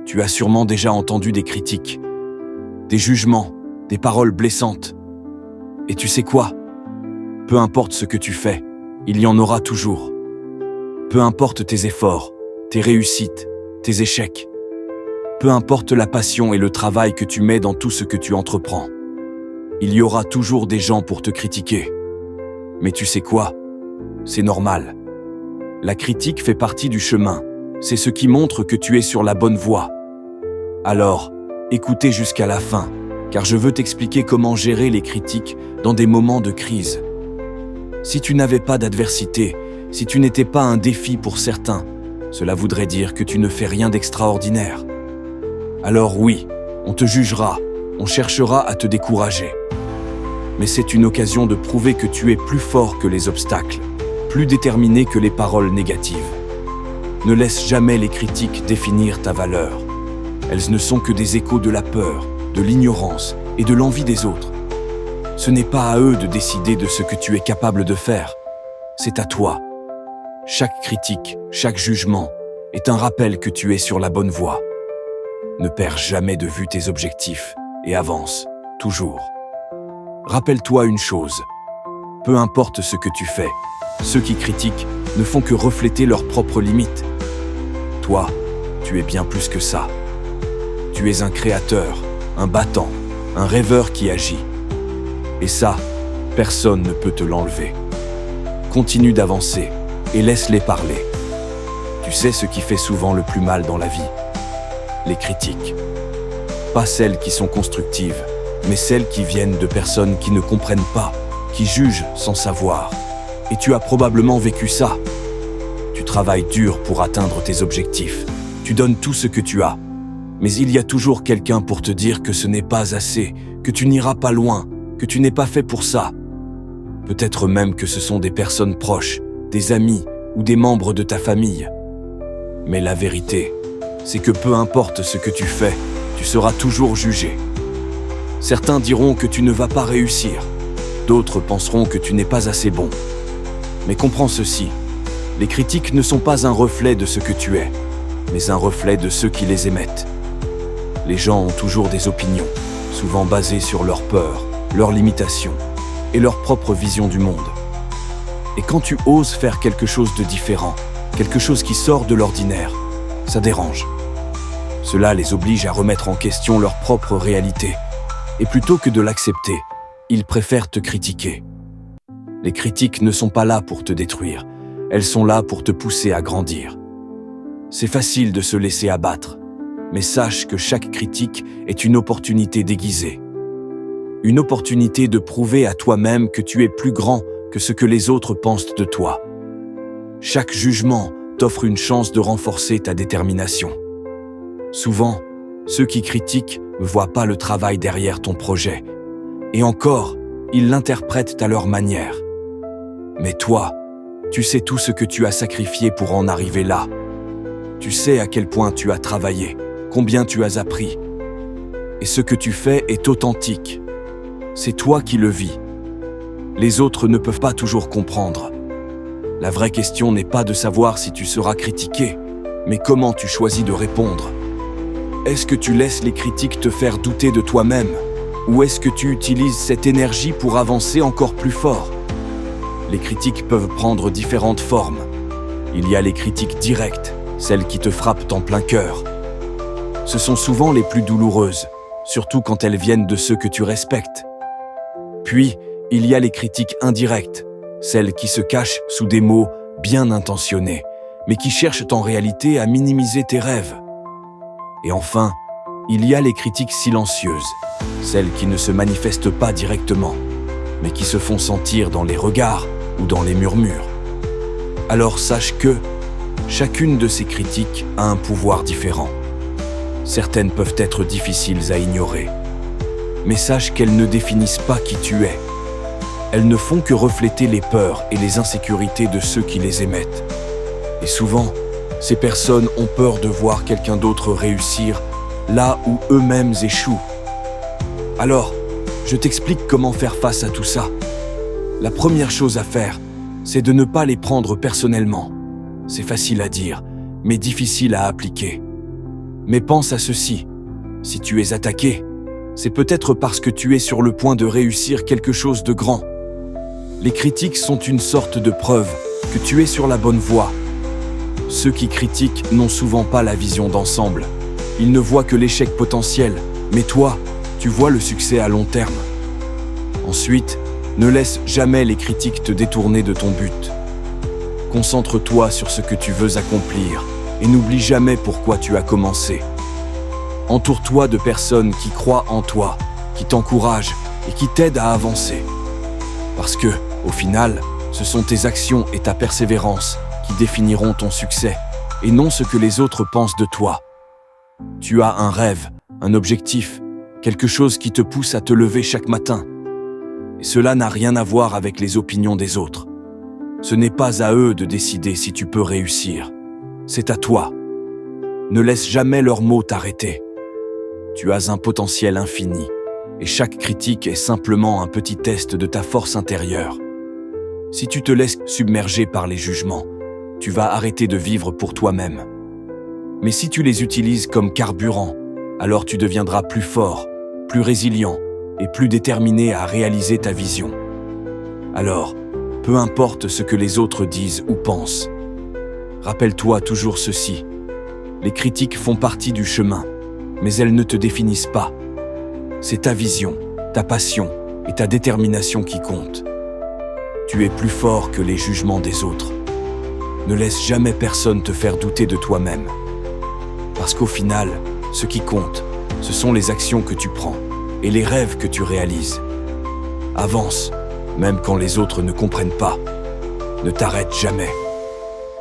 Tu as sûrement déjà entendu des critiques, des jugements, des paroles blessantes. Et tu sais quoi? Peu importe ce que tu fais, il y en aura toujours. Peu importe tes efforts, tes réussites, tes échecs. Peu importe la passion et le travail que tu mets dans tout ce que tu entreprends. Il y aura toujours des gens pour te critiquer. Mais tu sais quoi? C'est normal. La critique fait partie du chemin. C'est ce qui montre que tu es sur la bonne voie. Alors, écoutez jusqu'à la fin, car je veux t'expliquer comment gérer les critiques dans des moments de crise. Si tu n'avais pas d'adversité, si tu n'étais pas un défi pour certains, cela voudrait dire que tu ne fais rien d'extraordinaire. Alors oui, on te jugera, on cherchera à te décourager. Mais c'est une occasion de prouver que tu es plus fort que les obstacles, plus déterminé que les paroles négatives. Ne laisse jamais les critiques définir ta valeur. Elles ne sont que des échos de la peur, de l'ignorance et de l'envie des autres. Ce n'est pas à eux de décider de ce que tu es capable de faire. C'est à toi. Chaque critique, chaque jugement est un rappel que tu es sur la bonne voie. Ne perds jamais de vue tes objectifs et avance, toujours. Rappelle-toi une chose. Peu importe ce que tu fais, ceux qui critiquent ne font que refléter leurs propres limites. Toi, tu es bien plus que ça. Tu es un créateur, un battant, un rêveur qui agit. Et ça, personne ne peut te l'enlever. Continue d'avancer et laisse-les parler. Tu sais ce qui fait souvent le plus mal dans la vie? Les critiques. Pas celles qui sont constructives, mais celles qui viennent de personnes qui ne comprennent pas, qui jugent sans savoir. Et tu as probablement vécu ça. Tu travailles dur pour atteindre tes objectifs. Tu donnes tout ce que tu as. Mais il y a toujours quelqu'un pour te dire que ce n'est pas assez, que tu n'iras pas loin, que tu n'es pas fait pour ça. Peut-être même que ce sont des personnes proches, des amis ou des membres de ta famille. Mais la vérité, c'est que peu importe ce que tu fais, tu seras toujours jugé. Certains diront que tu ne vas pas réussir. D'autres penseront que tu n'es pas assez bon. Mais comprends ceci, les critiques ne sont pas un reflet de ce que tu es, mais un reflet de ceux qui les émettent. Les gens ont toujours des opinions, souvent basées sur leurs peurs, leurs limitations et leur propre vision du monde. Et quand tu oses faire quelque chose de différent, quelque chose qui sort de l'ordinaire, ça dérange. Cela les oblige à remettre en question leur propre réalité. Et plutôt que de l'accepter, ils préfèrent te critiquer. Les critiques ne sont pas là pour te détruire, elles sont là pour te pousser à grandir. C'est facile de se laisser abattre, mais sache que chaque critique est une opportunité déguisée. Une opportunité de prouver à toi-même que tu es plus grand que ce que les autres pensent de toi. Chaque jugement t'offre une chance de renforcer ta détermination. Souvent, ceux qui critiquent ne voient pas le travail derrière ton projet. Et encore, ils l'interprètent à leur manière. Mais toi, tu sais tout ce que tu as sacrifié pour en arriver là. Tu sais à quel point tu as travaillé, combien tu as appris. Et ce que tu fais est authentique. C'est toi qui le vis. Les autres ne peuvent pas toujours comprendre. La vraie question n'est pas de savoir si tu seras critiqué, mais comment tu choisis de répondre. Est-ce que tu laisses les critiques te faire douter de toi-même, ou est-ce que tu utilises cette énergie pour avancer encore plus fort? Les critiques peuvent prendre différentes formes. Il y a les critiques directes, celles qui te frappent en plein cœur. Ce sont souvent les plus douloureuses, surtout quand elles viennent de ceux que tu respectes. Puis, il y a les critiques indirectes, celles qui se cachent sous des mots bien intentionnés, mais qui cherchent en réalité à minimiser tes rêves. Et enfin, il y a les critiques silencieuses, celles qui ne se manifestent pas directement, mais qui se font sentir dans les regards ou dans les murmures. Alors sache que chacune de ces critiques a un pouvoir différent. Certaines peuvent être difficiles à ignorer, mais sache qu'elles ne définissent pas qui tu es. Elles ne font que refléter les peurs et les insécurités de ceux qui les émettent. Et souvent, ces personnes ont peur de voir quelqu'un d'autre réussir là où eux-mêmes échouent. Alors, je t'explique comment faire face à tout ça. La première chose à faire, c'est de ne pas les prendre personnellement. C'est facile à dire, mais difficile à appliquer. Mais pense à ceci. Si tu es attaqué, c'est peut-être parce que tu es sur le point de réussir quelque chose de grand. Les critiques sont une sorte de preuve que tu es sur la bonne voie. Ceux qui critiquent n'ont souvent pas la vision d'ensemble. Ils ne voient que l'échec potentiel, mais toi, tu vois le succès à long terme. Ensuite, ne laisse jamais les critiques te détourner de ton but. Concentre-toi sur ce que tu veux accomplir et n'oublie jamais pourquoi tu as commencé. Entoure-toi de personnes qui croient en toi, qui t'encouragent et qui t'aident à avancer. Parce que, au final, ce sont tes actions et ta persévérance qui définiront ton succès, et non ce que les autres pensent de toi. Tu as un rêve, un objectif, quelque chose qui te pousse à te lever chaque matin. Et cela n'a rien à voir avec les opinions des autres. Ce n'est pas à eux de décider si tu peux réussir. C'est à toi. Ne laisse jamais leurs mots t'arrêter. Tu as un potentiel infini, et chaque critique est simplement un petit test de ta force intérieure. Si tu te laisses submerger par les jugements, tu vas arrêter de vivre pour toi-même. Mais si tu les utilises comme carburant, alors tu deviendras plus fort, plus résilient et plus déterminé à réaliser ta vision. Alors, peu importe ce que les autres disent ou pensent, rappelle-toi toujours ceci. Les critiques font partie du chemin, mais elles ne te définissent pas. C'est ta vision, ta passion et ta détermination qui comptent. Tu es plus fort que les jugements des autres. Ne laisse jamais personne te faire douter de toi-même. Parce qu'au final, ce qui compte, ce sont les actions que tu prends et les rêves que tu réalises. Avance, même quand les autres ne comprennent pas. Ne t'arrête jamais.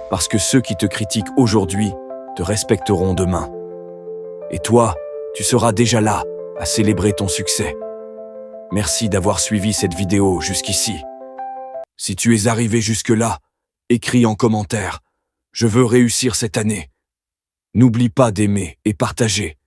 Parce que ceux qui te critiquent aujourd'hui te respecteront demain. Et toi, tu seras déjà là à célébrer ton succès. Merci d'avoir suivi cette vidéo jusqu'ici. Si tu es arrivé jusque-là, écris en commentaire « Je veux réussir cette année ». N'oublie pas d'aimer et partager.